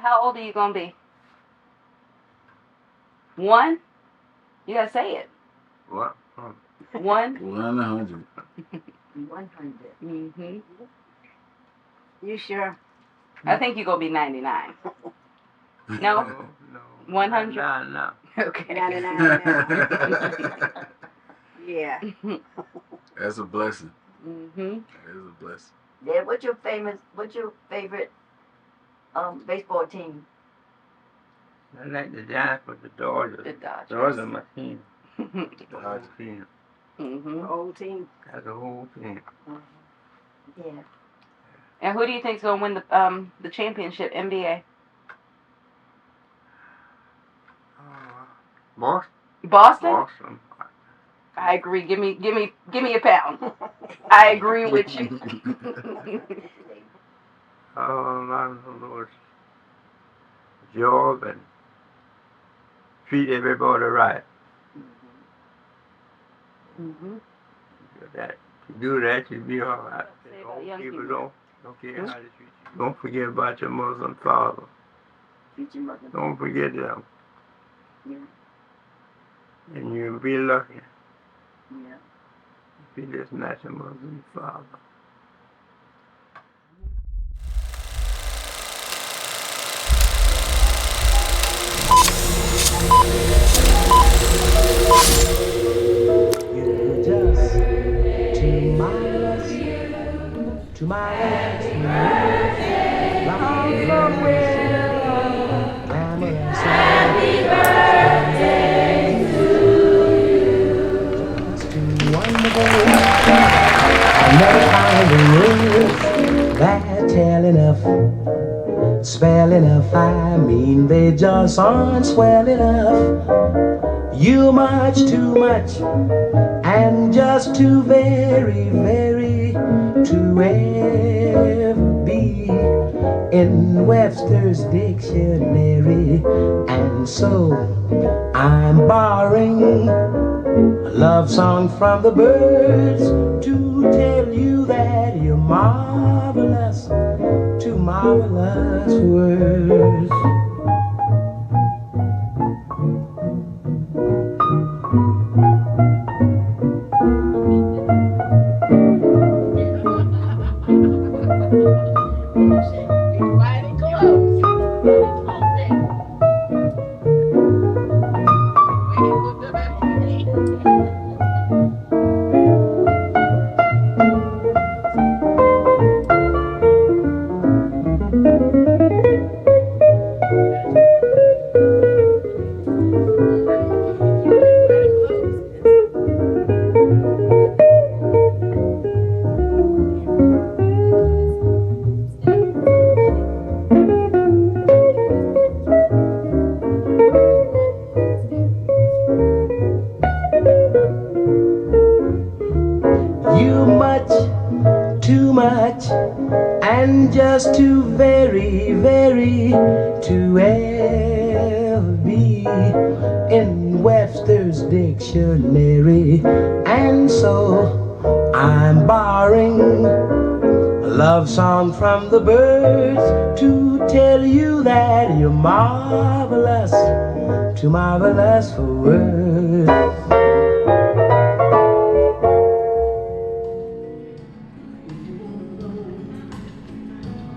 How old are you gonna be? 1? You gotta say it. What? 1? 100. 100. Mm-hmm. You sure? I think you're gonna be 99. No? No. 100? No. Okay. 99 now. Yeah. That's a blessing. Mm-hmm. That is a blessing. Dad, what's your favorite baseball team? I like the Giants with the Dodgers. The Dodgers. Dodgers machine. The Whole team. Mm-hmm. Old team. That's the whole team. Yeah. And who do you think's gonna win the championship NBA? Boston. Boston? Boston. I agree. Give me a pound. I agree with you. I don't know. Job and treat everybody right. Mm-hmm. To do that, you be all right. Say about Old young people people. don't care how they treat you. Don't forget about your Muslim father. Treat your mother. Don't forget them. Yeah. And you'll be lucky Yeah. if you just not your Muslim father. You're just too marvelous, too marvelous for words. Glamorous, just too wonderful. I never found the words that tell enough, spell enough. I mean, they just aren't swell enough. You much too much, and just too very, very to ever be in Webster's dictionary. And so I'm borrowing a love song from the birds to tell you that you're marvelous, too marvelous for words. You much, too much, and just too very, very to ever be in Webster's dictionary. And so I'm borrowing a love song from the birds to tell you that you're marvelous, too marvelous for words.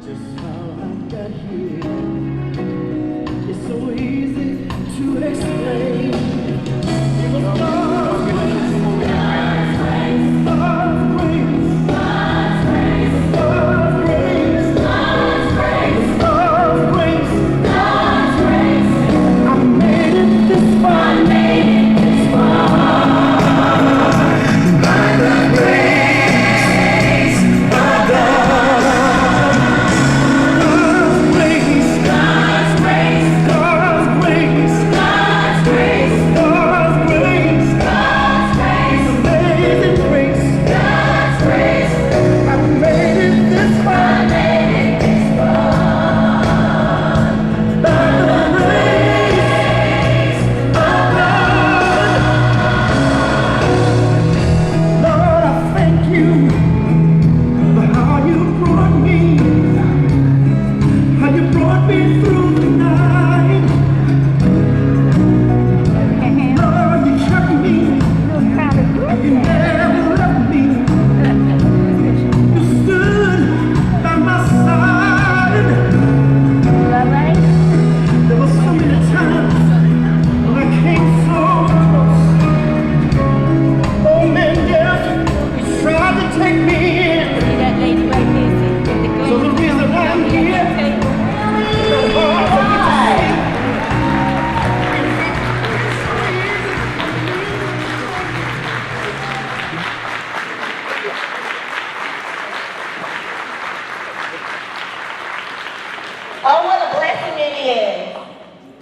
Just how I got here, it's so easy to explain. It was God's grace, God's grace, God's grace, God's grace, God's grace, God's grace, God's grace, God's grace. I made it this far, I made it this far.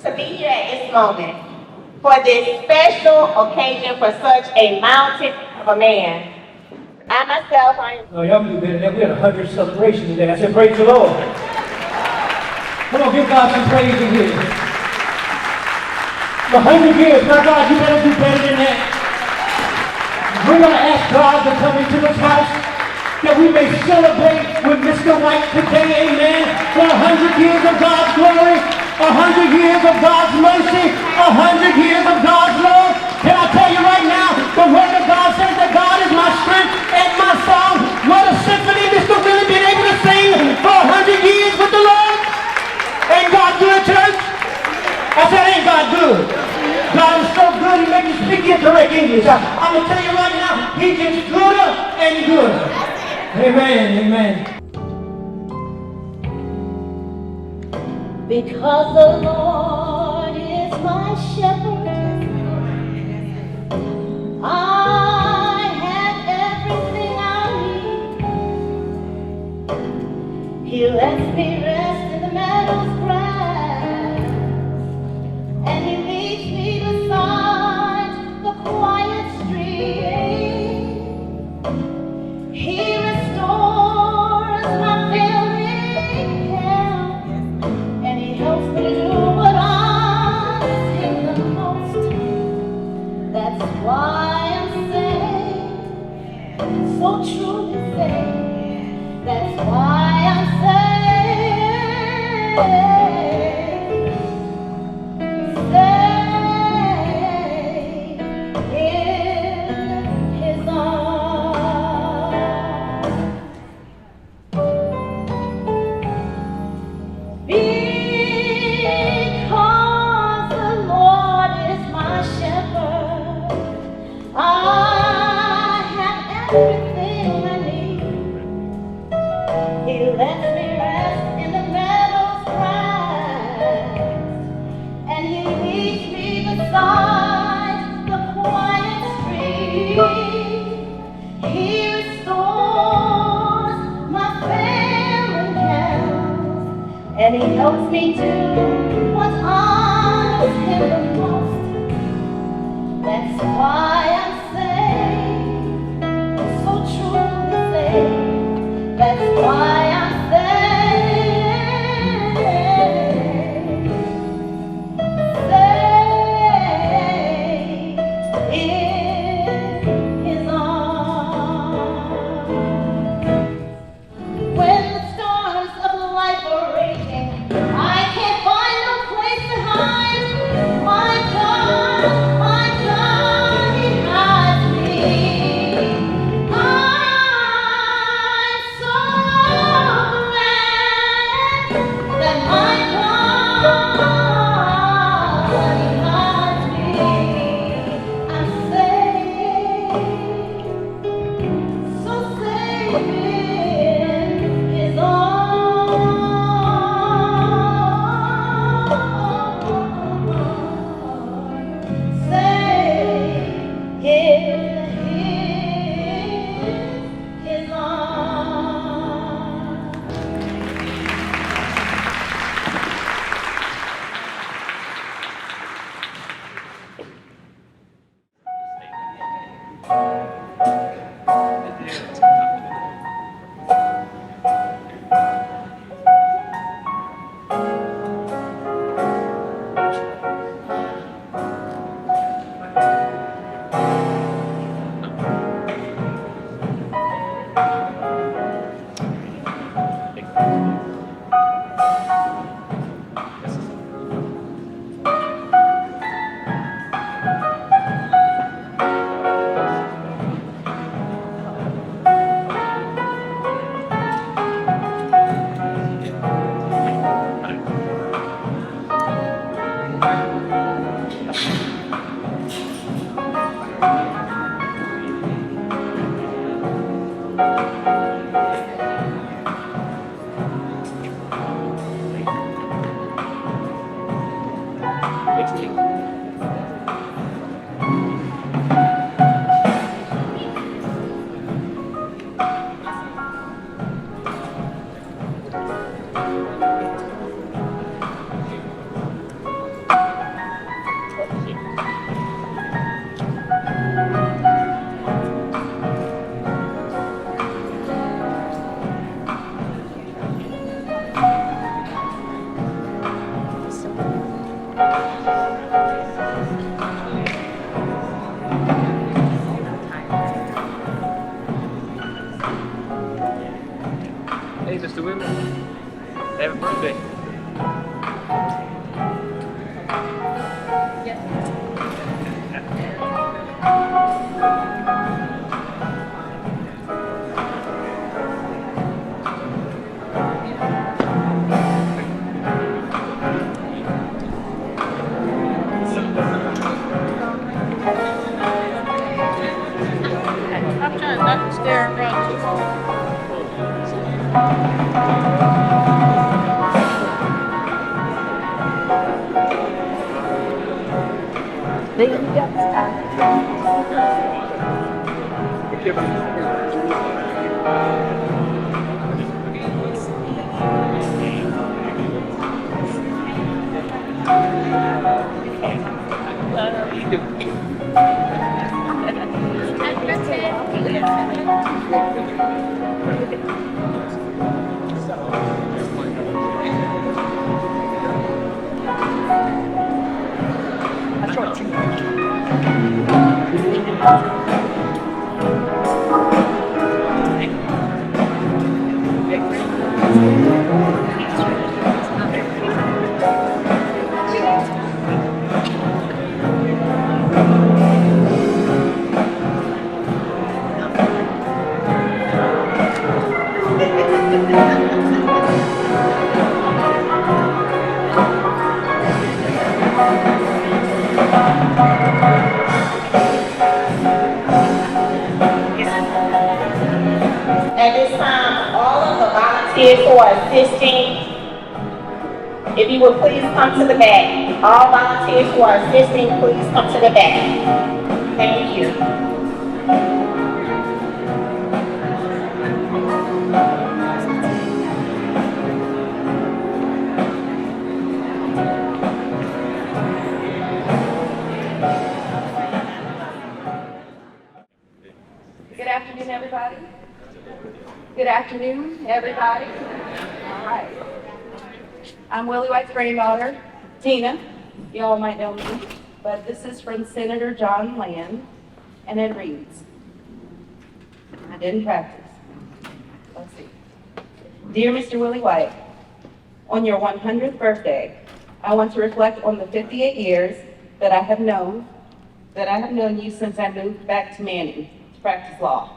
to be here at this moment for this special occasion for such a mountain of a man. I myself, Oh, y'all can do better than that. We had a 100th celebration today. I said, praise the Lord. Come on, give God some praise in here. The 100 years, my God, you better do better than that. We're going to ask God to come into this house that we may celebrate with Mr. White today, amen, for 100 years of God's glory, 100 years of God's mercy, 100 years of God's love. Can I tell you right now, the word of God says that God is my strength and my song. What a symphony Mr. Willie been able to sing for 100 years with the Lord. Ain't God good, church? I said, ain't God good? God is so good, he makes you speak incorrect English. I'm going to tell you right now, he gets gooder and gooder. Amen, amen. Because the Lord is my shepherd, I have everything I need. He lets me rest in the meadow's grass, and he leads me beside the quiet stream. He restores my failing health, and he helps me to do what honors him the most. That's why I'm saved, so truly saved. That's why I'm saved in his arms. Because the Lord is my shepherd, I have everything I need. He lets me rest in the meadow's grass, and he leads me beside the quiet stream. He restores my failing health, and he helps me do what honors him the most. That's why I'm saved, so truly saved. That's why I'm saved in his arms. When the storms of life are raging, I can't find no place to hide. My God, he hides me. I'm so glad that my God, he hides me. I'm saved, so saved in his arms. Saved in his arms. At this time, all of the volunteers who are assisting, if you would please come to the back. All volunteers who are assisting, please come to the back. Thank you. Good afternoon, everybody. Good afternoon, everybody. All right. I'm Willie White's granddaughter, Tina. You all might know me, but this is from Senator John Land, and it reads, I didn't practice. Let's see. Dear Mr. Willie White, on your 100th birthday, I want to reflect on the 58 years that I have known you since I moved back to Manning to practice law.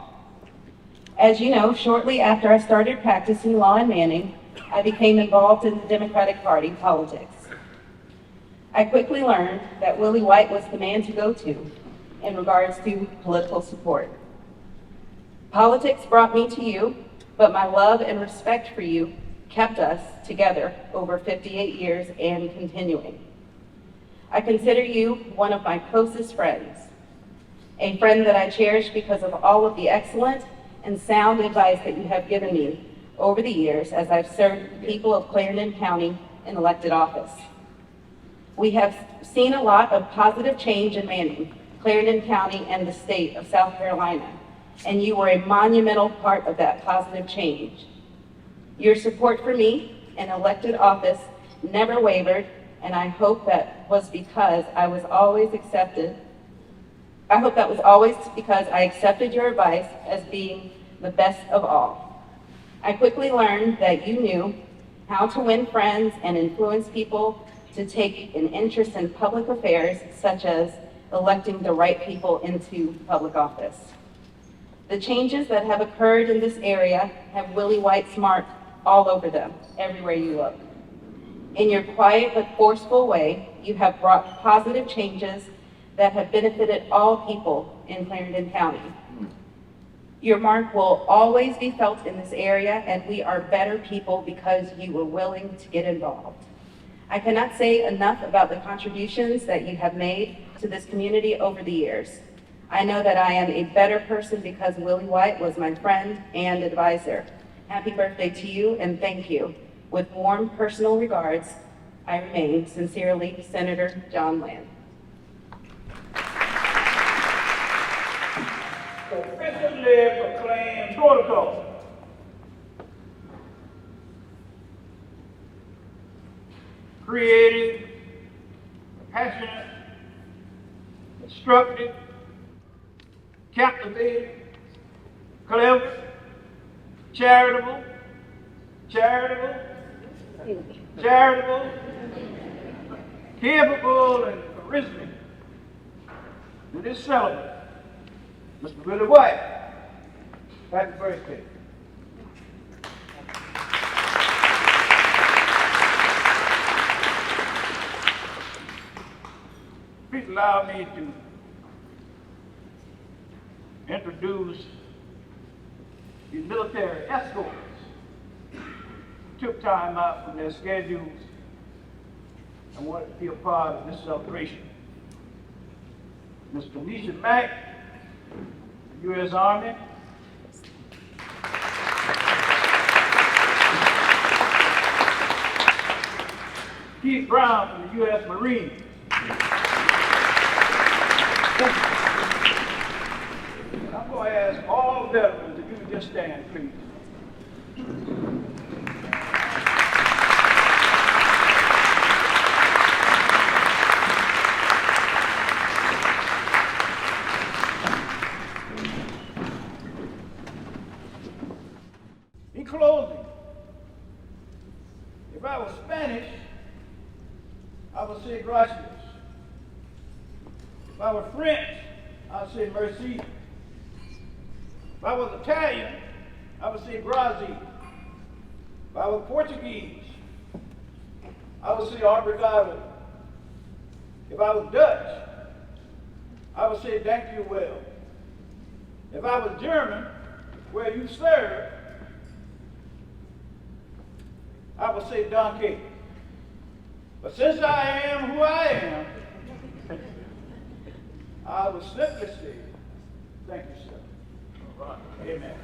As you know, shortly after I started practicing law in Manning, I became involved in the Democratic Party politics. I quickly learned that Willie White was the man to go to in regards to political support. Politics brought me to you, but my love and respect for you kept us together over 58 years and continuing. I consider you one of my closest friends, a friend that I cherish because of all of the excellent and sound advice that you have given me over the years as I've served the people of Clarendon County in elected office. We have seen a lot of positive change in Manning, Clarendon County, and the state of South Carolina, and you were a monumental part of that positive change. Your support for me in elected office never wavered, and I hope that was because I accepted your advice as being the best of all. I quickly learned that you knew how to win friends and influence people to take an interest in public affairs, such as electing the right people into public office. The changes that have occurred in this area have Willie White's mark all over them, everywhere you look. In your quiet but forceful way, you have brought positive changes that have benefited all people in Clarendon County. Your mark will always be felt in this area, and we are better people because you were willing to get involved. I cannot say enough about the contributions that you have made to this community over the years. I know that I am a better person because Willie White was my friend and advisor. Happy birthday to you, and thank you. With warm personal regards, I remain sincerely Senator John Land. Officially proclaimed protocol. Creative, passionate, instructive, captivating, clever, charitable, capable, and charismatic. And this celebrate Mr. Willie White. Happy birthday. Please allow me to introduce the military escorts who took time out from their schedules and wanted to be a part of this celebration. Ms. Tanisha Mack, U.S. Army. Keith Brown from the U.S. Marines. I'm going to ask all veterans if you would just stand, please. In closing, if I was Spanish, I would say gracias. If I were French, I'd say merci. If I was Italian, I would say grazie. If I was Portuguese, I would say obrigado. If I was Dutch, I would say thank you well. If I was German, where you serve, I would say danke. But since I am who I am, I would simply say, thank you, sir. All right. Amen.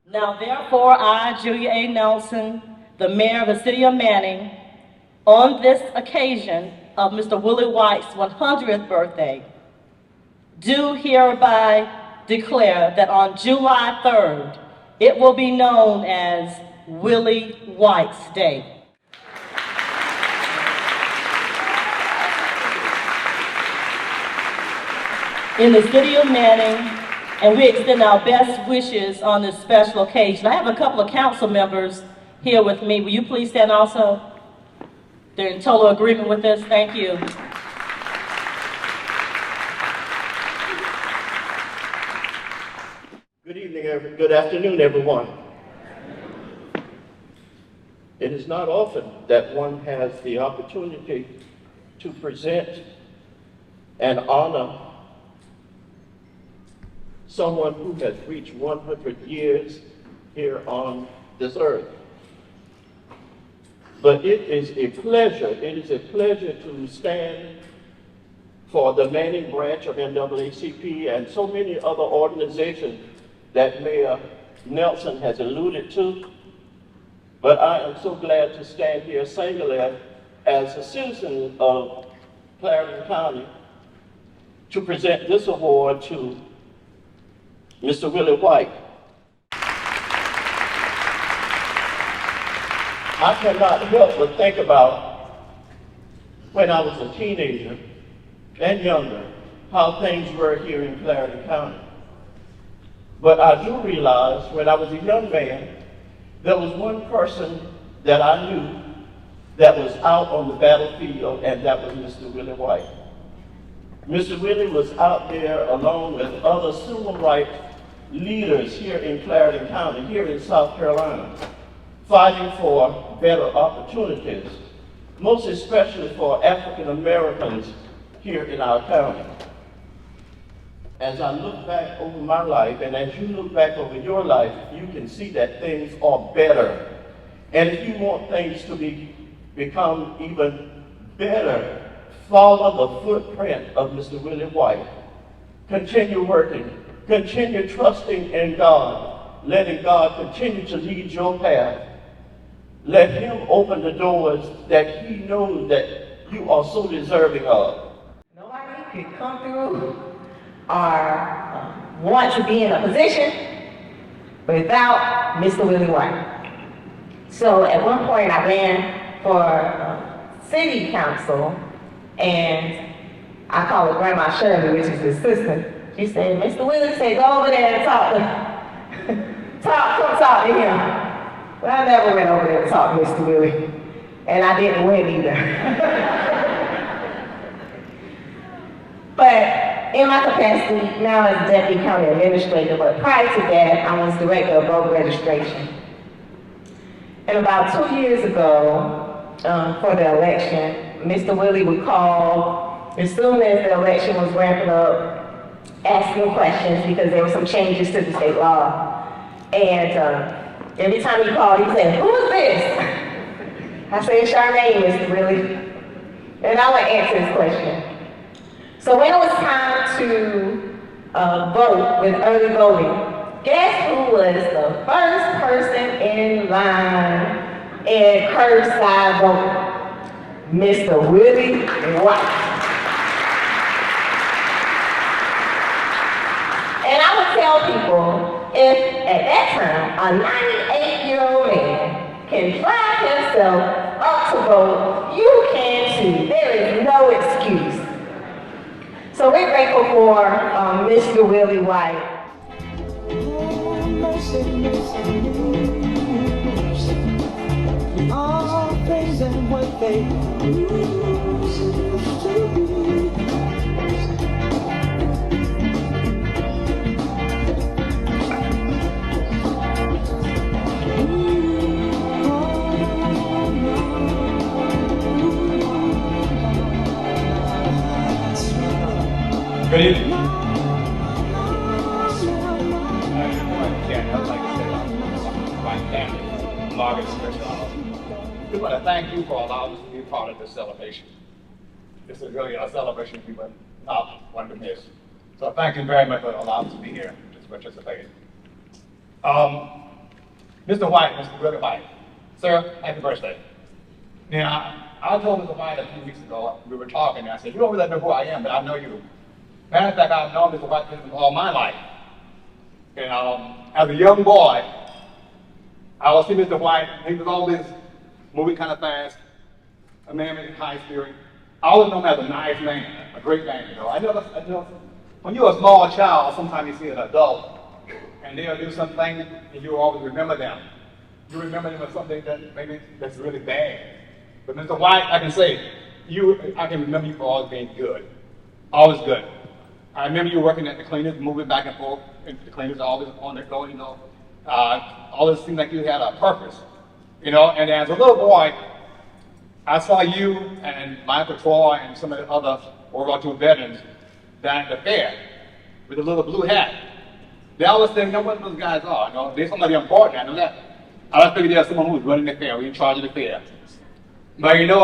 Now therefore, I, Julia A. Nelson, the mayor of the city of Manning, on this occasion of Mr. Willie White's 100th birthday, do hereby declare that on July 3rd, it will be known as Willie White's Day. In the city of Manning, and we extend our best wishes on this special occasion. I have a couple of council members here with me. Will you please stand also? They're in total agreement with this. Thank you. Good evening, good afternoon, everyone. It is not often that one has the opportunity to present and honor someone who has reached 100 years here on this earth. But it is a pleasure to stand for the Manning branch of NAACP and so many other organizations that Mayor Nelson has alluded to. But I am so glad to stand here singularly as a citizen of Clarendon County to present this award to Mr. Willie White. I cannot help but think about when I was a teenager and younger, how things were here in Clarendon County. But I do realize when I was a young man, there was one person that I knew that was out on the battlefield, and that was Mr. Willie White. Mr. Willie was out there along with other civil rights leaders here in Clarendon County, here in South Carolina, fighting for better opportunities, most especially for African Americans here in our county. As I look back over my life, and as you look back over your life, you can see that things are better. And if you want things to become even better, follow the footprint of Mr. Willie White. Continue working, continue trusting in God, letting God continue to lead your path. Let him open the doors that he knows that you are so deserving of. Nobody could come through or want to be in a position without Mr. Willie White. So at one point I ran for city council, and I called her Grandma Shirley, which is his sister. She said, Mr. Willie said, go over there and talk to him. Well, I never went over there to talk to Mr. Willie, and I didn't win either. But in my capacity now as Deputy County Administrator, but prior to that, I was Director of Voter Registration. And about 2 years ago, for the election, Mr. Willie would call as soon as the election was ramping up, asking questions because there were some changes to the state law. And every time he called, he said, who is this? I said Charmaine, Mr. Willie. And I want to answer this question. So when it was time to vote with early voting, guess who was the first person in line and curbside voting? Mr. Willie White. And I would tell people, if at that time a 98-year-old man can drive himself up to vote, you can too. There is no excuse. So we're grateful for Mr. Willie White. All things and what they used to be. Good evening. I'd like to say my family, Margaret Smith. We want to thank you for allowing us to be part of this celebration. This is really a celebration we would not want to miss. So thank you very much for allowing us to be here to participate. Mr. White, Mr. Willie White, sir, happy birthday. Now, I told Mr. White a few weeks ago, we were talking, and I said, you don't really know who I am, but I know you. Matter of fact, I've known Mr. White all my life. And as a young boy, I would see Mr. White. He was always moving kind of fast, a man with high spirit. I always know him as a nice man, a great man. You know, I know when you're a small child, sometimes you see an adult, and they'll do something, and you always remember them. You remember them as something that maybe that's really bad. But Mr. White, I can say, I can remember you for always being good, always good. I remember you working at the cleaners, moving back and forth, and the cleaners always on their go, you know. Always seemed like you had a purpose, you know. And as a little boy, I saw you and my patrol and some of the other World War II veterans down at the fair with a little blue hat. They always say, you know what those guys are, you know. They're somebody important, I know that. I just figured there's someone who's running the fair, we're in charge of the fair. But you know,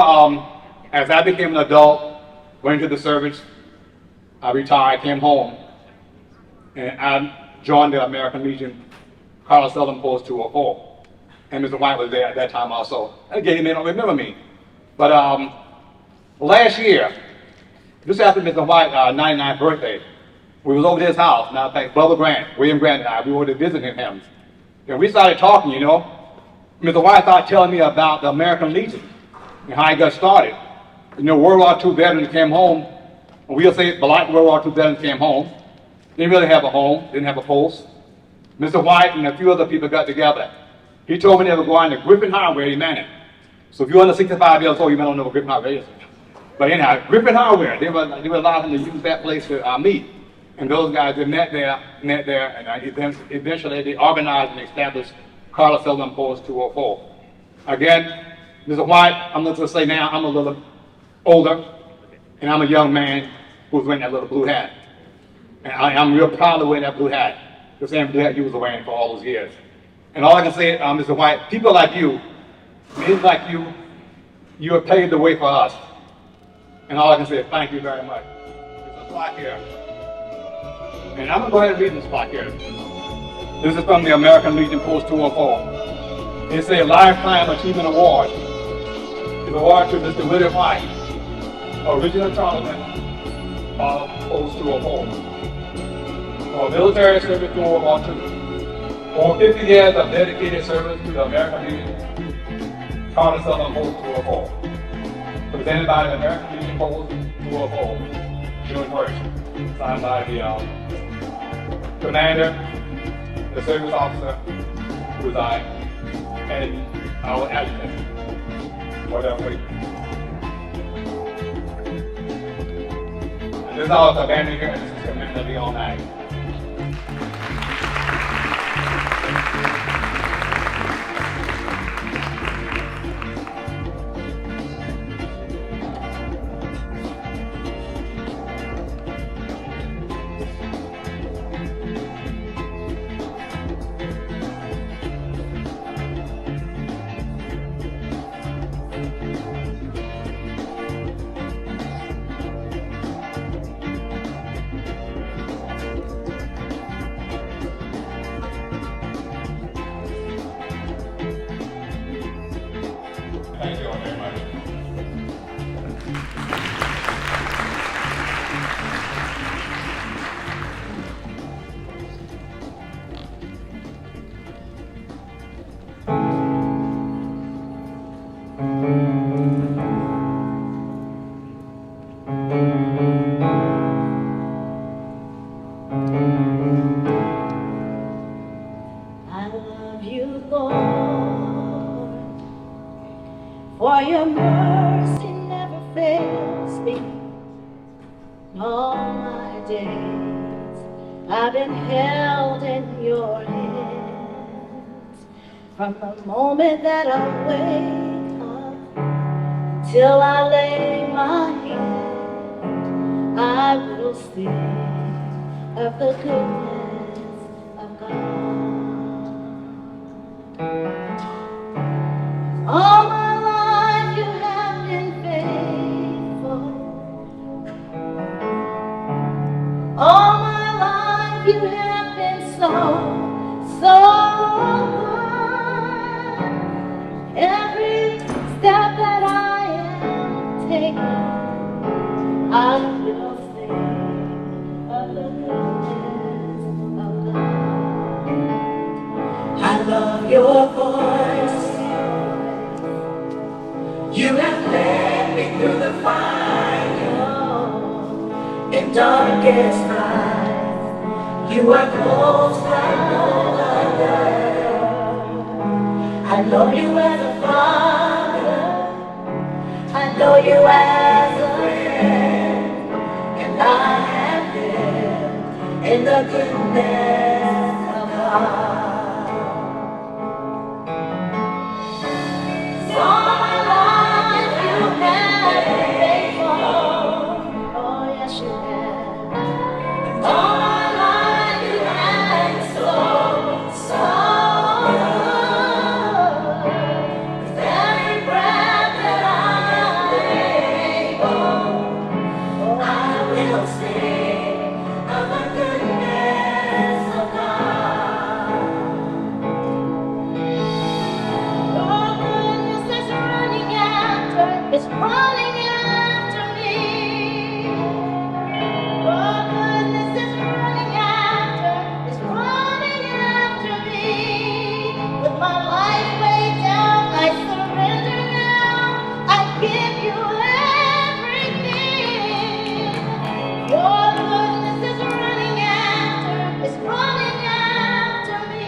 as I became an adult, went into the service, I retired, came home, and I joined the American Legion, Carl Seldom Post 204. And Mr. White was there at that time also. Again, he may not remember me. But last year, just after Mr. White's 99th birthday, we was over to his house. Now, thank Brother Grant, William Grant and I, we were to visit him. And we started talking, you know. Mr. White started telling me about the American Legion and how he got started. You know, World War II veterans came home. We'll say, like World War II veterans came home. Didn't really have a home, didn't have a post. Mr. White and a few other people got together. He told me they were going to Griffin Hardware, he meant it. So if you're under 65 years old, you may not know what Griffin Hardware is. But anyhow, Griffin Hardware, they were allowed him to use that place to meet. And those guys, they met there, and eventually they organized and established Carlos Seldom Post 204. Again, Mr. White, I'm going to say now, I'm a little older, and I'm a young man who's wearing that little blue hat. And I'm real proud of wearing that blue hat, the same blue hat you was wearing for all those years. And all I can say, Mr. White, people like you, men like you have paved the way for us. And all I can say is thank you very much. There's a plaque here. And I'm going to go ahead and read this plaque here. This is from the American Legion Post 204. It's a Lifetime Achievement Award. It's an award to Mr. Willie White, original charlatan of Post 204. For military service to World War II. For 50 years of dedicated service to the American Legion, Carlos Seldom Post 204. Presented by the American Legion Post 204, June 1st. Signed by the commander, the service officer, who is I, and our adjutant, whatever. And this is our commander here, and this is Commander Leon Knight. For your mercy never fails me. All my days I've been held in your hands. From the moment that I wake up till I lay my head, I will sing of the goodness of God. All my life you have been faithful. All my life you have been so good. Every step that I am taking, I will sing of the goodness of God. I love your voice. You have led me through the fire. In darkest night, you are close like no other. I know you as a father, I know you as a friend, and I have lived in the goodness of God. All my life you have been faithful. Oh yes you have. All my life you have been so good. With every breath that I am able, I will sing of the goodness of God. Your goodness is running after me. Your goodness is running after me. With my life laid down, I surrender now. I give you everything. Your goodness is running after me.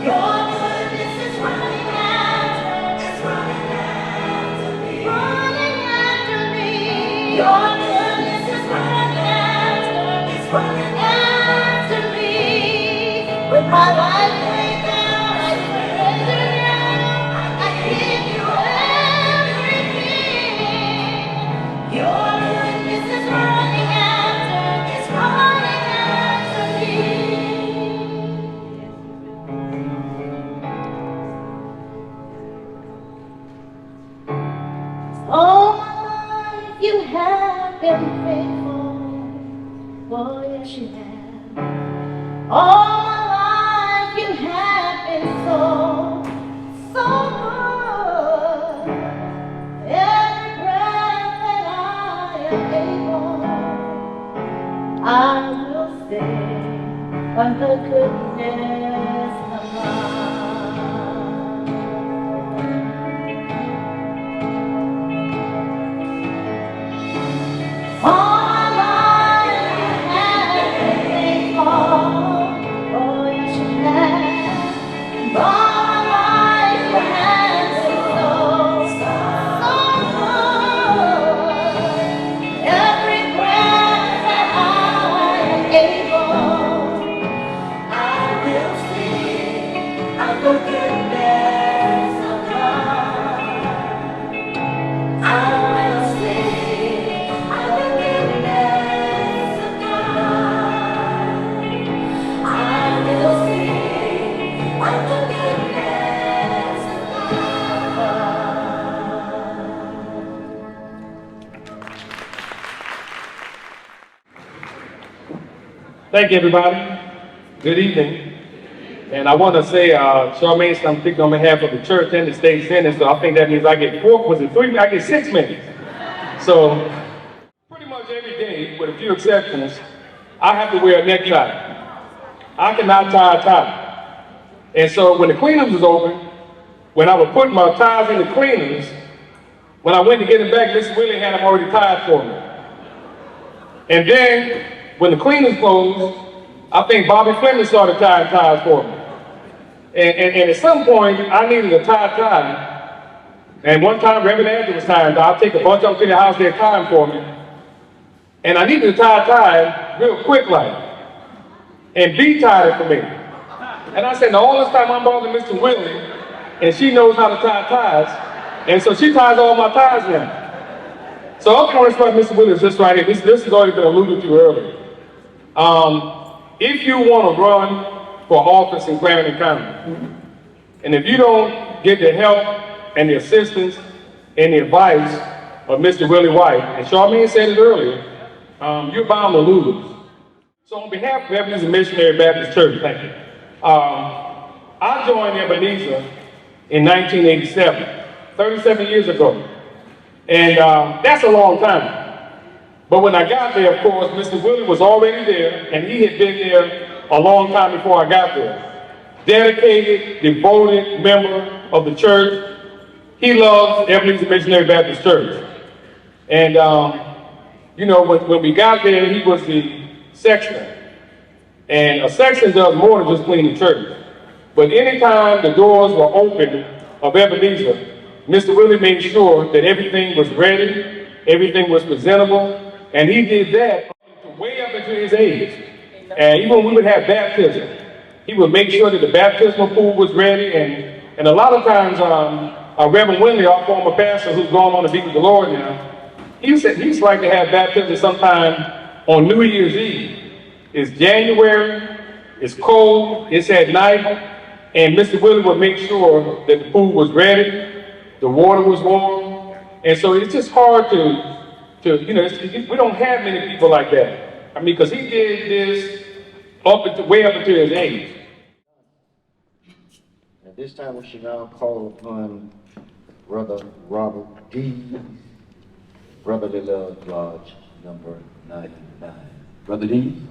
Your goodness is running after me. Running after me. Your goodness is running after me. With my life laid down, I surrender now. I give you everything. Your goodness is running after me. All my life you have been faithful. Oh yes you have. All my life you have been so good. Every breath that I am able, I will sing of the goodness of God. All my life you have been faithful. Oh yes you have. All my life you have been so good. Every breath that I am able, I will sing of the goodness of God. I will sing of the goodness of God. I will sing of the goodness of God. Thank you, everybody. Good evening. And I want to say, Charmaine, I'm speaking on behalf of the church and the state senate, so I think that means I get 6 minutes. So, pretty much every day, with a few exceptions, I have to wear a necktie. I cannot tie a tie. And so when the cleaners was open, when I would put my ties in the cleaners, when I went to get it back, Miss Willie had them already tied for me. And then, when the cleaners closed, I think Bobby Fleming started tying ties for me. And at some point, I needed a tie, And one time, Reverend Andrew was tired. I'll take a bunch of them to the house, they're time for me. And I needed to tie a tie real quick like. And B tied it for me. And I said, now all this time I'm bothering Mr. Willie, and she knows how to tie ties. And so she ties all my ties now. So I'm going to explain Mr. Willie is this right here. This has already been alluded to earlier. If you want to run for office in Clarendon County, and if you don't get the help and the assistance and the advice of Mr. Willie White, and Charmaine said it earlier, you're bound to lose. So on behalf of Ebenezer Missionary Baptist Church, thank you. I joined Ebenezer in 1987, 37 years ago. And that's a long time. But when I got there, of course, Mr. Willie was already there, and he had been there a long time before I got there. Dedicated, devoted member of the church. He loves Ebenezer Missionary Baptist Church. And, you know, when we got there, he was the sexton. And a sexton does more than just clean the church. But anytime the doors were open of Ebenezer, Mr. Willie made sure that everything was ready, everything was presentable, and he did that way up into his age. And even when we would have baptism, he would make sure that the baptismal pool was ready, and a lot of times, Reverend Winley, our former pastor, who's gone on to be with the Lord now, he used to like to have baptism sometime on New Year's Eve. It's January, it's cold, it's at night, and Mr. Willie would make sure that the pool was ready, the water was warm, and so it's just hard to you know, we don't have many people like that. I mean, because he did this way up into his age. At this time, we should now call upon Brother Robert D. Brotherly Love Lodge, number 99. Brother D.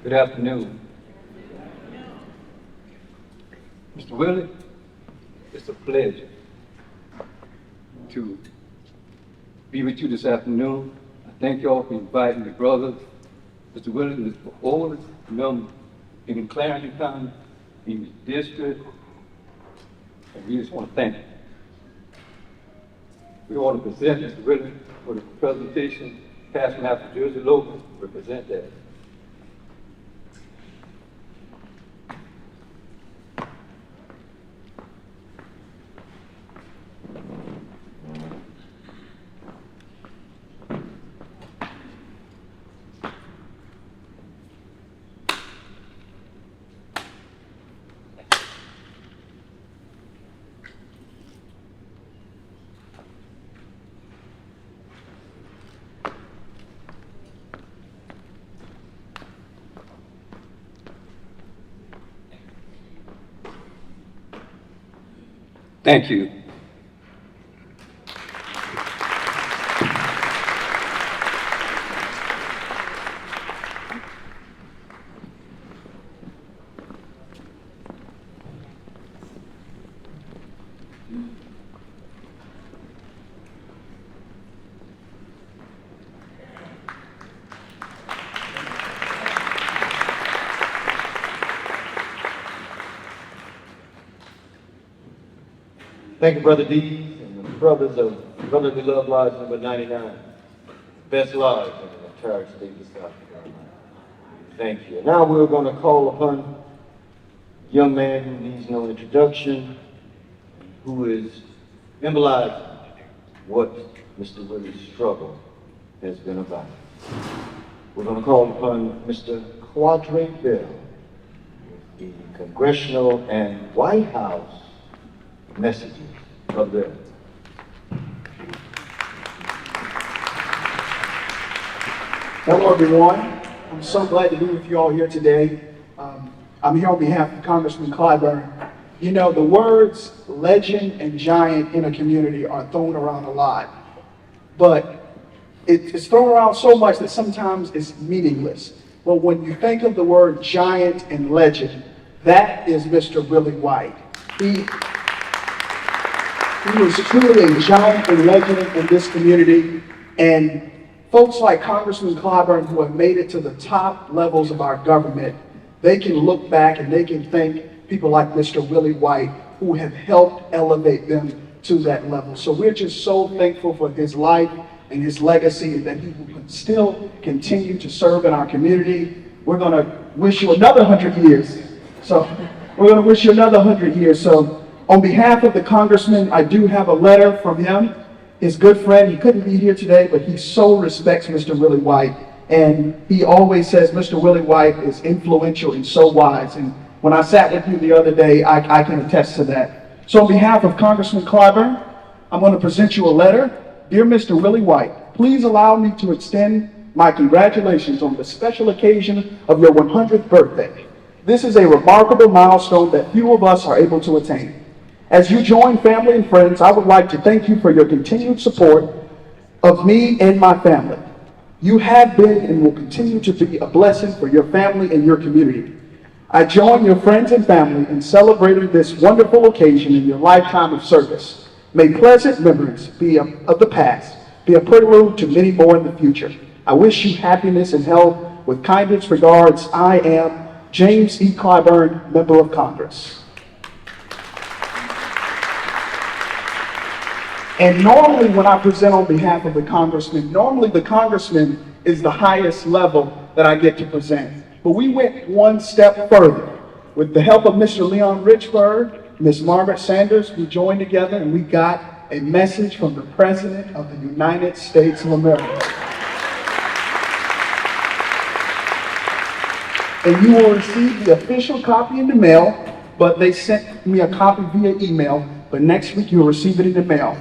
Good afternoon. Mr. Willie, it's a pleasure to be with you this afternoon. I thank you all for inviting the brothers. Mr. Willie is the oldest member in Clarendon County, in the district, and we just want to thank you. We want to present Mr. Willie for the presentation. Pastor Master Jersey Logan will present that. Thank you. Thank you, Brother D, and the brothers of Brotherly Love Lodge number 99. Best lodge in the entire state of South Carolina. Thank you. Now we're going to call upon a young man who needs no introduction, who is symbolizing what Mr. Willie's struggle has been about. We're going to call upon Mr. Quadre Bell, the Congressional and White House messages of the Hello, everyone. I'm so glad to be with you all here today. I'm here on behalf of Congressman Clyburn. You know, the words legend and giant in a community are thrown around a lot, but it's thrown around so much that sometimes it's meaningless. But when you think of the word giant and legend, that is Mr. Willie White. He was truly a giant and legend in this community, and folks like Congressman Clyburn, who have made it to the top levels of our government, they can look back and they can thank people like Mr. Willie White, who have helped elevate them to that level. So we're just so thankful for his life and his legacy, and that he will still continue to serve in our community. We're going to wish you another 100 years. So we're going to wish you another 100 years. So on behalf of the congressman, I do have a letter from him, his good friend. He couldn't be here today, but he so respects Mr. Willie White. And he always says Mr. Willie White is influential and so wise. And when I sat with you the other day, I can attest to that. So on behalf of Congressman Clyburn, I'm going to present you a letter. Dear Mr. Willie White, please allow me to extend my congratulations on the special occasion of your 100th birthday. This is a remarkable milestone that few of us are able to attain. As you join family and friends, I would like to thank you for your continued support of me and my family. You have been and will continue to be a blessing for your family and your community. I join your friends and family in celebrating this wonderful occasion in your lifetime of service. May pleasant memories of the past be a prelude to many more in the future. I wish you happiness and health. With kindest regards, I am James E. Clyburn, Member of Congress. And normally when I present on behalf of the congressman, normally the congressman is the highest level that I get to present. But we went one step further. With the help of Mr. Leon Richburg, Ms. Margaret Sanders, we joined together and we got a message from the President of the United States of America. And you will receive the official copy in the mail, but they sent me a copy via email, but next week you'll receive it in the mail.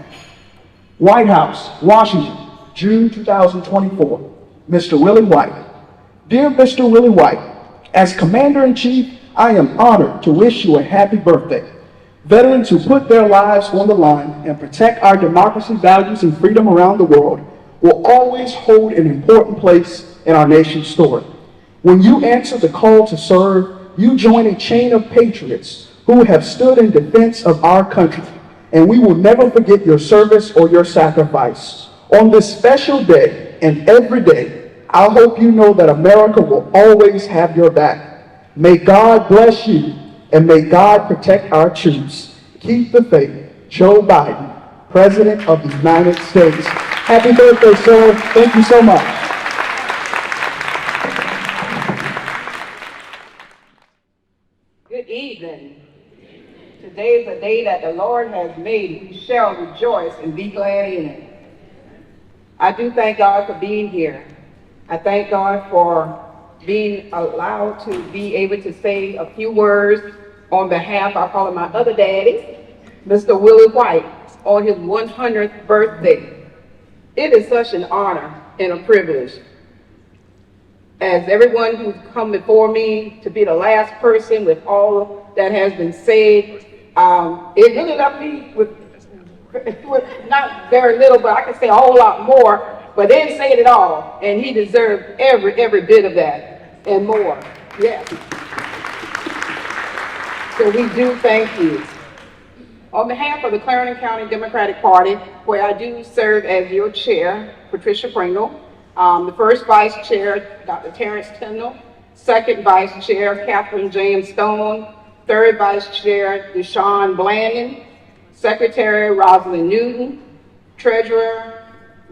White House, Washington, June 2024. Mr. Willie White. Dear Mr. Willie White, as Commander-in-Chief, I am honored to wish you a happy birthday. Veterans who put their lives on the line and protect our democracy, values, and freedom around the world will always hold an important place in our nation's story. When you answer the call to serve, you join a chain of patriots who have stood in defense of our country, and we will never forget your service or your sacrifice. On this special day and every day, I hope you know that America will always have your back. May God bless you, and may God protect our troops. Keep the faith. Joe Biden, President of the United States. Happy birthday, sir. Thank you so much. Good evening. Today is a day that the Lord has made. We shall rejoice and be glad in it. I do thank God for being here. I thank God for being allowed to be able to say a few words on behalf, I call him my other daddy, Mr. Willie White, on his 100th birthday. It is such an honor and a privilege. As everyone who's come before me, to be the last person with all that has been said, it really left me with not very little, but I can say a whole lot more, but they didn't say it at all, and he deserved every bit of that and more. Yes. So we do thank you. On behalf of the Clarendon County Democratic Party, where I do serve as your chair, Patricia Pringle, the first vice chair, Dr. Terrence Tyndall, second vice chair, Catherine James Stone, third vice chair, Deshaun Blandon, secretary, Rosalind Newton, treasurer,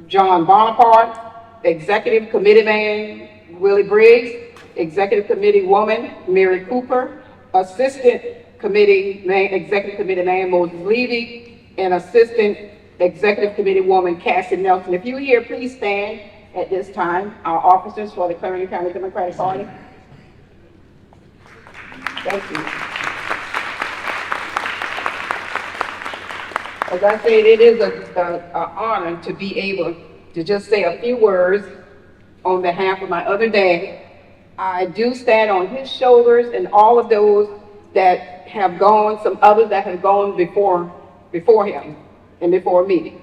John Bonaparte, executive committee man, Willie Briggs, executive committee woman, Mary Cooper, assistant committee man, executive committee man, Moses Levy, and assistant executive committee woman, Cassie Nelson. If you're here, please stand at this time, our officers for the Clarendon County Democratic Party. Thank you. As I said, it is an honor to be able to just say a few words on behalf of my other dad. I do stand on his shoulders and all of those that have gone, some others that have gone before him and before me.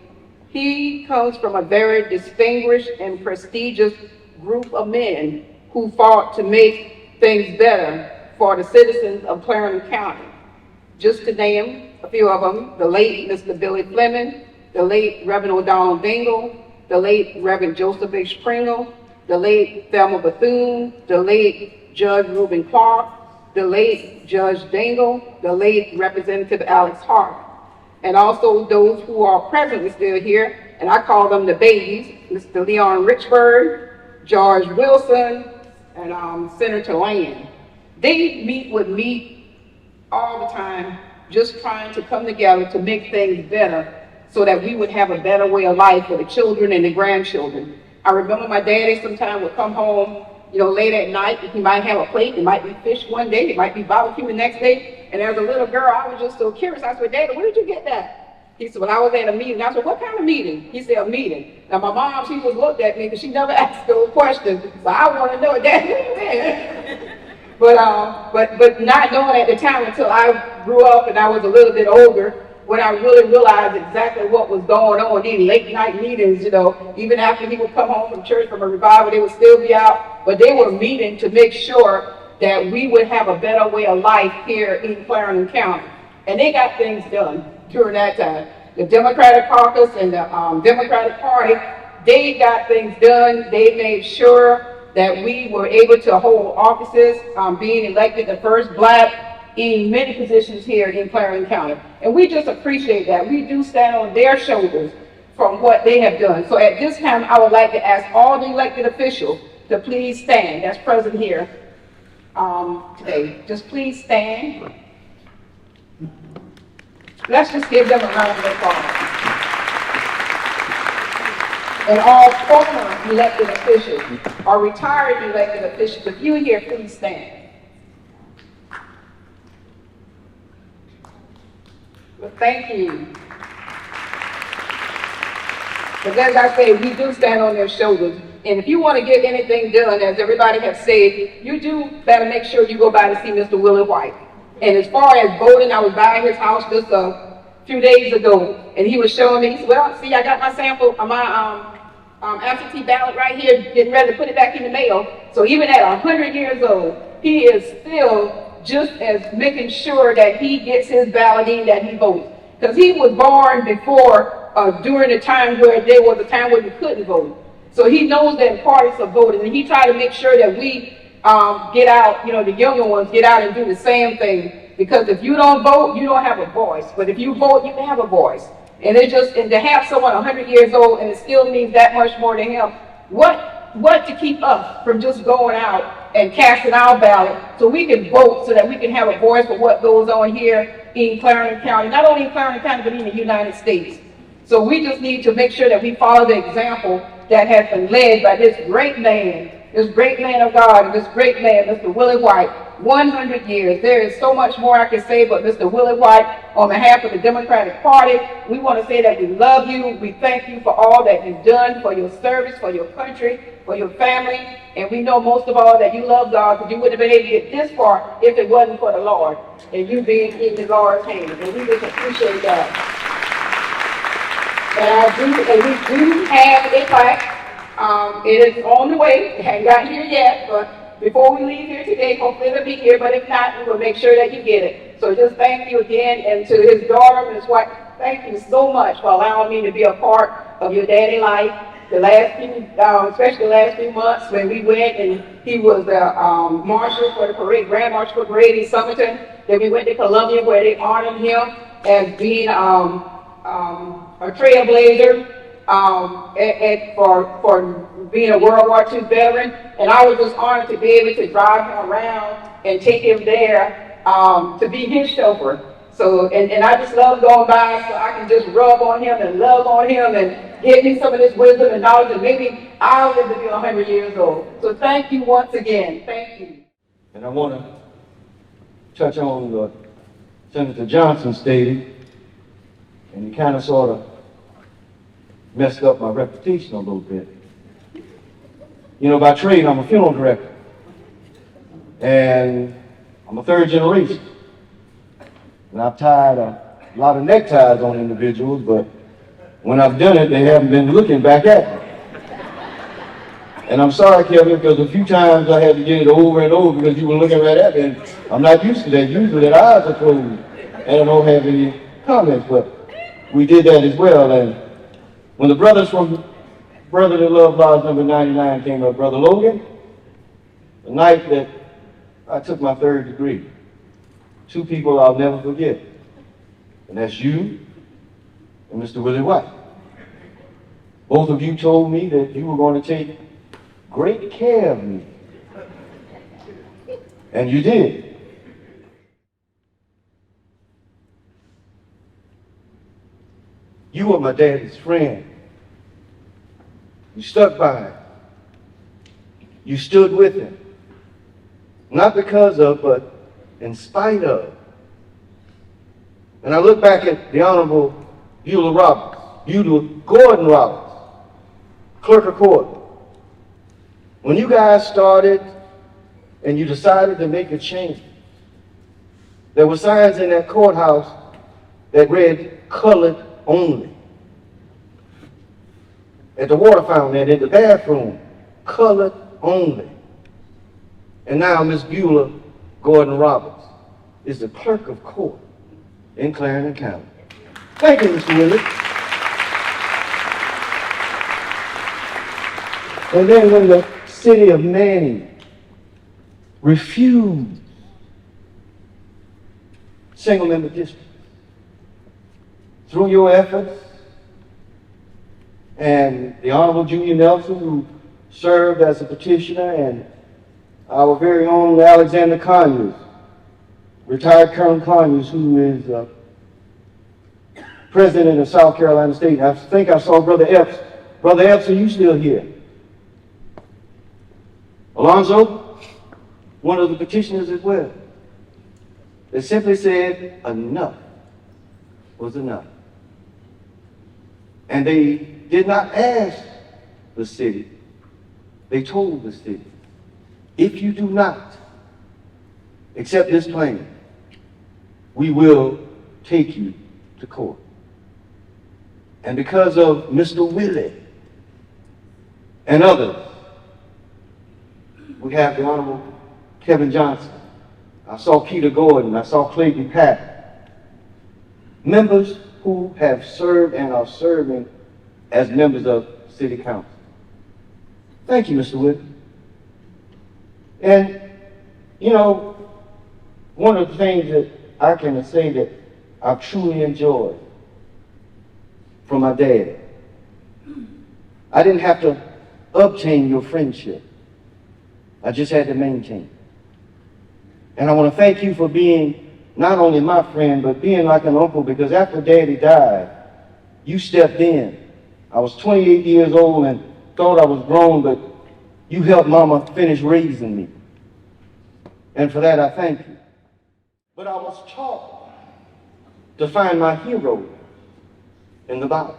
He comes from a very distinguished and prestigious group of men who fought to make things better for the citizens of Clarendon County. Just to name a few of them, the late Mr. Billy Fleming, the late Reverend O'Donnell Dingle, the late Reverend Joseph H. Pringle, the late Thelma Bethune, the late Judge Reuben Clark, the late Judge Dingle, the late Representative Alex Hart, and also those who are presently still here, and I call them the babies, Mr. Leon Richburg, George Wilson, and Senator Land. They meet with me all the time, just trying to come together to make things better so that we would have a better way of life for the children and the grandchildren. I remember my daddy sometimes would come home, you know, late at night. He might have a plate. It might be fish one day. It might be barbecue the next day. And as a little girl, I was just so curious. I said, Daddy, where did you get that? He said, well, I was at a meeting. I said, what kind of meeting? He said, a meeting. Now, my mom, she just looked at me because she never asked those questions. So I want to know, Daddy, what you mean? But not knowing at the time until I grew up and I was a little bit older, when I really realized exactly what was going on, these late night meetings, you know, even after he would come home from church from a revival, they would still be out, but they were meeting to make sure that we would have a better way of life here in Clarendon County. And they got things done during that time. The Democratic Caucus and the Democratic Party, they got things done. They made sure that we were able to hold offices, being elected the first Black in many positions here in Clarendon County. And we just appreciate that. We do stand on their shoulders from what they have done. So at this time, I would like to ask all the elected officials to please stand, that's present here today. Just please stand. Let's just give them a round of applause. And all former elected officials or retired elected officials, if you're here, please stand. Well, thank you. Because as I say, we do stand on their shoulders. And if you want to get anything done, as everybody has said, you do better make sure you go by to see Mr. Willie White. And as far as voting, I was by his house just a few days ago, and he was showing me, he said, well, see, I got my sample, my absentee ballot right here, getting ready to put it back in the mail. So even at 100 years old, he is still just as making sure that he gets his ballot in, that he votes. Because he was born before, during the time where there was a time where you couldn't vote. So he knows the importance of voting, and he tried to make sure that we get out, you know, the younger ones get out and do the same thing. Because if you don't vote, you don't have a voice. But if you vote, you can have a voice. And and to have someone 100 years old and it still means that much more to him, what to keep us from just going out and casting our ballot so we can vote, so that we can have a voice for what goes on here in Clarendon County, not only in Clarendon County, but in the United States. So we just need to make sure that we follow the example that has been led by this great man of God, and this great man, Mr. Willie White. 100 years. There is so much more I can say, but Mr. Willie White, on behalf of the Democratic Party, we want to say that we love you. We thank you for all that you've done, for your service, for your country, for your family, and we know most of all that you love God, because you wouldn't have been able to get this far if it wasn't for the Lord, and you being in the Lord's hands, and we just appreciate that. And we do have a plaque. It is on the way. It hasn't gotten here yet, but before we leave here today, hopefully it'll be here, but if not, we will make sure that you get it. So just thank you again, and to his daughter, Ms. White, thank you so much for allowing me to be a part of your daddy life. The last few, especially the last few months when we went and he was the marshal for the parade, grand marshal for the parade in Summerton. Then we went to Columbia where they honored him as being a trailblazer for being a World War II veteran, and I was just honored to be able to drive him around and take him there to be his chauffeur. So, and I just love going by so I can just rub on him and love on him and give me some of this wisdom and knowledge, and maybe I'll live to be 100 years old. So thank you once again. Thank you. And I want to touch on what Senator Johnson stated, and he kind of sort of messed up my reputation a little bit. You know, by trade, I'm a funeral director. And I'm a third generation. And I've tied a lot of neckties on individuals, but when I've done it, they haven't been looking back at me. And I'm sorry, Kevin, because a few times I had to get it over and over because you were looking right at me, and I'm not used to that. Usually their eyes are closed, and I don't have any comments, but we did that as well. And when the brothers from Brotherly Love Lodge number 99 came up, Brother Logan, the night that I took my 3rd degree, 2 people I'll never forget, and that's you and Mr. Willie White. Both of you told me that you were going to take great care of me. And you did. You were my daddy's friend. You stuck by him. You stood with him. Not because of, but in spite of. And I look back at the Honorable Beulah Gordon Roberts, Clerk of Court. When you guys started and you decided to make a change, there were signs in that courthouse that read colored only. At the water fountain and in the bathroom, colored only. And now Miss Beulah Gordon Roberts is the clerk of court in Clarendon County. Thank you, Mr. Willie. And then when the city of Manning refused single-member districts, through your efforts and the Honorable Junior Nelson, who served as a petitioner, and our very own Alexander Conyers, retired Colonel Conyers, who is president of South Carolina State. I think I saw Brother Epps. Brother Epps, are you still here? Alonzo, one of the petitioners as well. They simply said enough was enough. And they did not ask the city. They told the city, if you do not accept this plan, we will take you to court. And because of Mr. Willie and others, we have the Honorable Kevin Johnson. I saw Peter Gordon. I saw Clayton Papp. Members who have served and are serving as members of City Council. Thank you, Mr. Willie. And, you know, one of the things that I can say that I've truly enjoyed from my dad, I didn't have to obtain your friendship. I just had to maintain. And I want to thank you for being not only my friend, but being like an uncle, because after Daddy died, you stepped in. I was 28 years old and thought I was grown, but you helped Mama finish raising me. And for that, I thank you. But I was taught to find my hero in the Bible.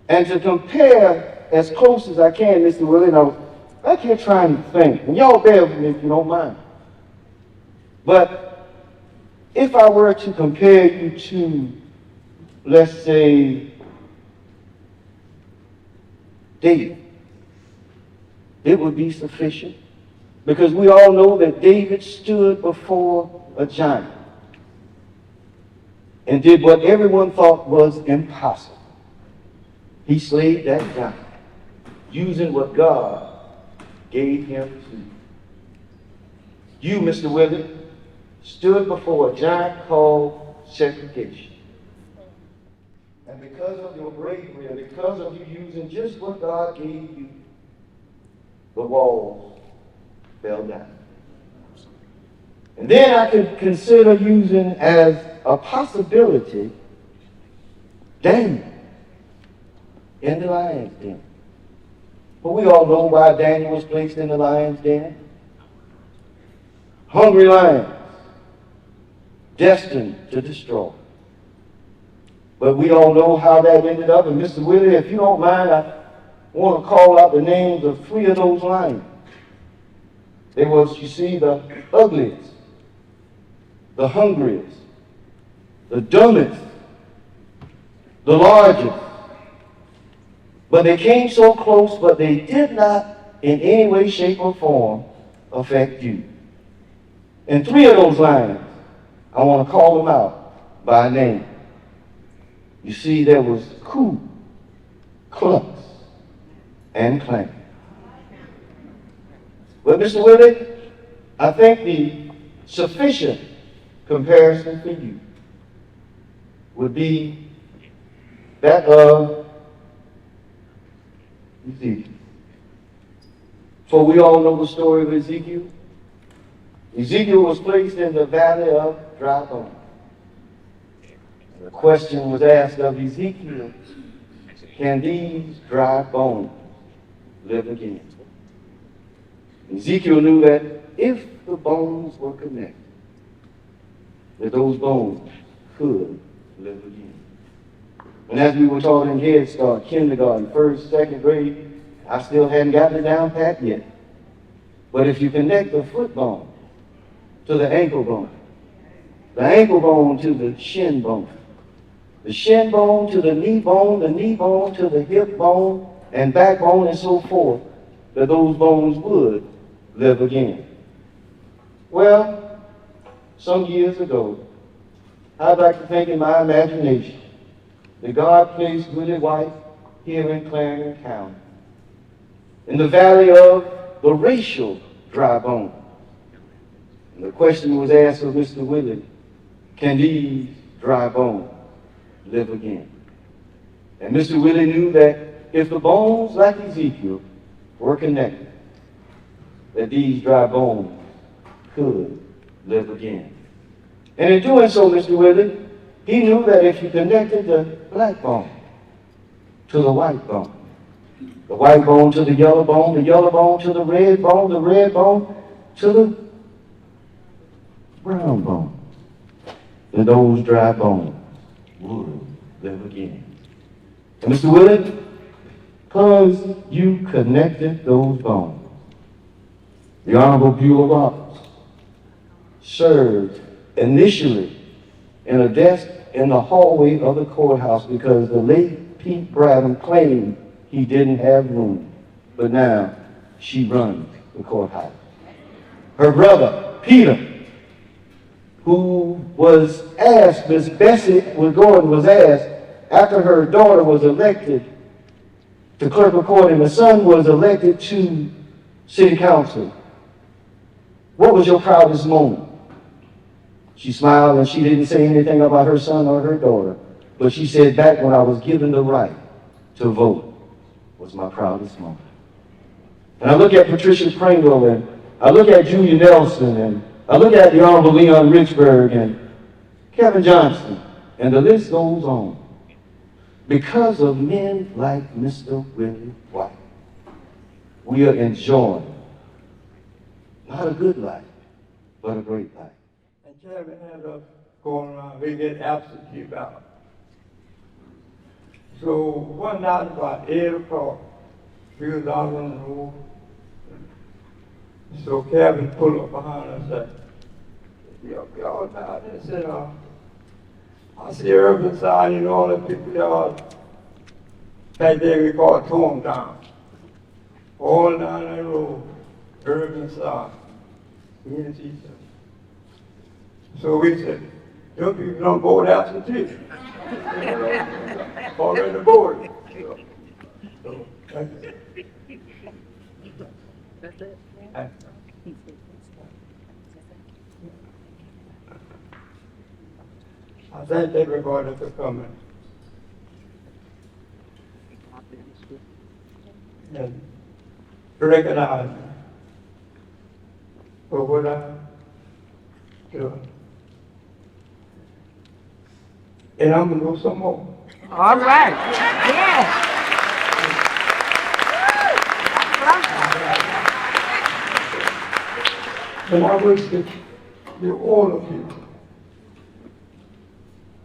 And to compare as close as I can, Mr. Willie, I kept trying to think, and y'all bear with me if you don't mind. But if I were to compare you to, let's say, David, it would be sufficient. Because we all know that David stood before a giant and did what everyone thought was impossible. He slayed that giant using what God gave him to. You, Mr. Willie, stood before a giant called segregation. And because of your bravery and because of you using just what God gave you, the walls fell down. And then I could consider using as a possibility Daniel in the lion's den. But we all know why Daniel was placed in the lion's den. Hungry lions, destined to destroy. But we all know how that ended up. And Mr. Willie, if you don't mind, I want to call out the names of 3 of those lions. They was, you see, the ugliest, the hungriest, the dumbest, the largest. But they came so close, but they did not in any way, shape, or form affect you. And 3 of those lions, I want to call them out by name. You see, there was Ku, Klux, and Klan. But Mr. Willie, I think the sufficient comparison for you would be that of Ezekiel. For we all know the story of Ezekiel. Ezekiel was placed in the valley of dry bones. The question was asked of Ezekiel, can these dry bones live again? Ezekiel knew that if the bones were connected, that those bones could live again. And as we were taught in Head Start, kindergarten, 1st, 2nd grade, I still hadn't gotten it down pat yet. But if you connect the foot bone to the ankle bone to the shin bone to the knee bone to the hip bone, and backbone, and so forth, that those bones would live again. Well, some years ago, I'd like to think in my imagination that God placed Willie White here in Clarendon County, in the valley of the racial dry bones. And the question was asked of Mr. Willie, can these dry bones live again? And Mr. Willie knew that if the bones, like Ezekiel, were connected, that these dry bones could live again. And in doing so, Mr. Willie, he knew that if you connected the black bone to the white bone to the yellow bone to the red bone to the brown bone, then those dry bones would live again. And Mr. Willie, because you connected those bones, the Honorable Bureau of Officers served initially in a desk in the hallway of the courthouse because the late Pete Bradham claimed he didn't have room. But now she runs the courthouse. Her brother, Peter, who was asked, Miss Bessie Gordon was asked, after her daughter was elected to clerk of court and the son was elected to city council, what was your proudest moment? She smiled and she didn't say anything about her son or her daughter, but she said, back when I was given the right to vote was my proudest moment. And I look at Patricia Pringle, and I look at Julia Nelson, and I look at the Honorable Leon Richburg and Kevin Johnson, and the list goes on. Because of men like Mr. Willie White, we are enjoying not a good life, but a great life. And Kevin had us going around, we get absentee ballot. So one night about 8 o'clock, we was out on the road. So Kevin pulled up behind us and said, y'all down there, said, I see urban sign, you know, all the people y'all, back there we call it Torn Down. All down that road, urban sign. We didn't see something. So we said, young people don't vote absentee. Already voted. So, thank you. That's it. I thank everybody for coming. And recognize me for what I'm doing. And I'm going to do some more. All right. Yeah. And I wish that all of you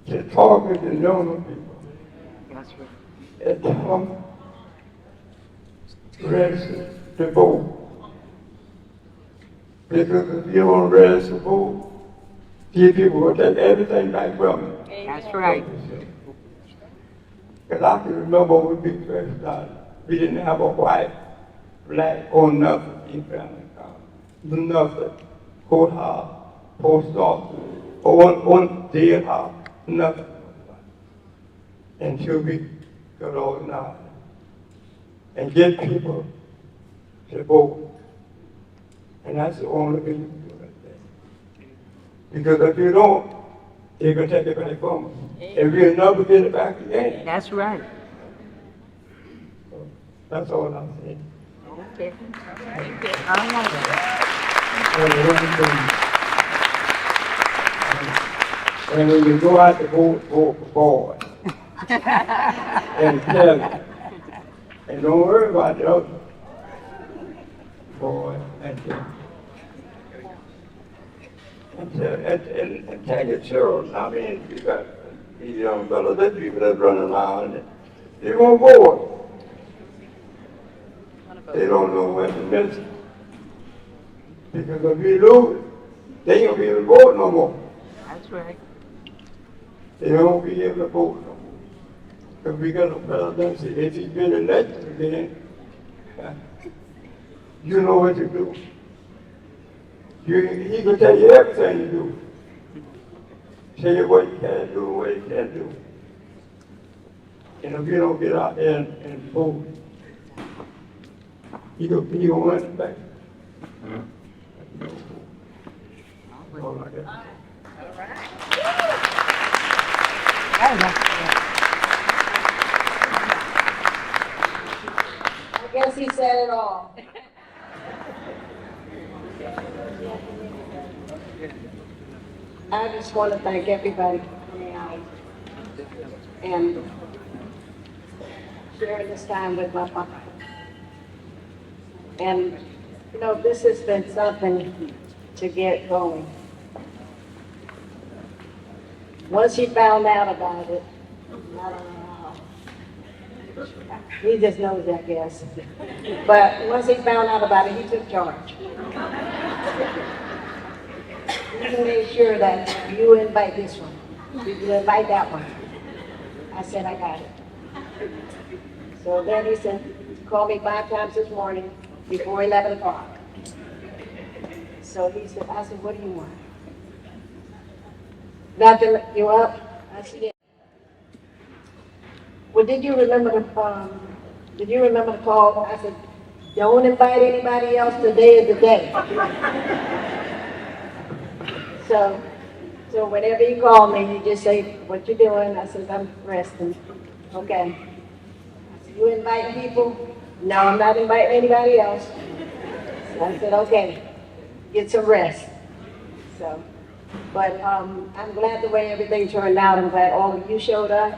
to talk with the younger people That's right. and tell them register to vote. Because if you don't register to vote, these people will take everything back from you. That's right. Because I can remember when we first started, we didn't have a white, black, or nothing in family college. Nothing. Courthouse, post office, or one dead house, nothing. Until we got organized and get people to vote. And that's the only thing you can do right there. Because if you don't, they're going to take it back from us. And we'll never get it back again. That's right. So that's all I'm saying. Okay. All right. And when you go out to vote, vote for boys. And tell them. And don't worry about the other. Boy, and tell your children. I mean, you got these young fellas, that people that run around, and they won't vote. They don't know when to miss it. Because if you lose, they ain't gonna be able to vote no more. That's right. They won't be able to vote no more. Because we got a presidency, if he's been elected again, you know what to do. He can tell you everything to do. Tell you what you can do and what you can't do. And if you don't get out there and vote, he gonna run it back. All I got. I guess he said it all. I just want to thank everybody for coming out and sharing this time with my father. And, you know, this has been something to get going. Once he found out about it, I don't know how. He just knows, I guess. But once he found out about it, he took charge. He made sure that you invite this one, you invite that one. I said, I got it. So then he said, called me 5 times this morning before 11 o'clock. So he said, I said, what do you want? Nothing, you up? I said, yeah. Well, did you remember the call? I said, don't invite anybody else, today is the day. So whenever you call me, you just say, what you doing? I said, I'm resting. Okay. I said, you inviting people? No, I'm not inviting anybody else. So I said, okay, get some rest. So, but I'm glad the way everything turned out. I'm glad all of you showed up.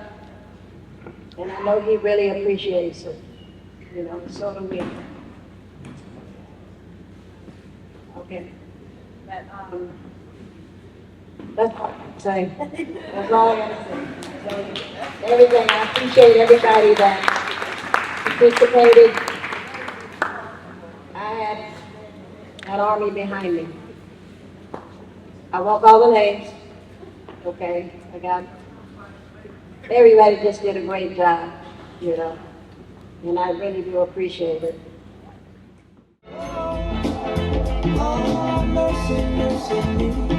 And I know he really appreciates it. You know, so do we. Okay. But, that's all I can say. That's all I gotta say. So, everything, I appreciate everybody that participated. I had an army behind me. I won't call the names, okay? Everybody just did a great job, you know, and I really do appreciate it. Oh, mercy, mercy me.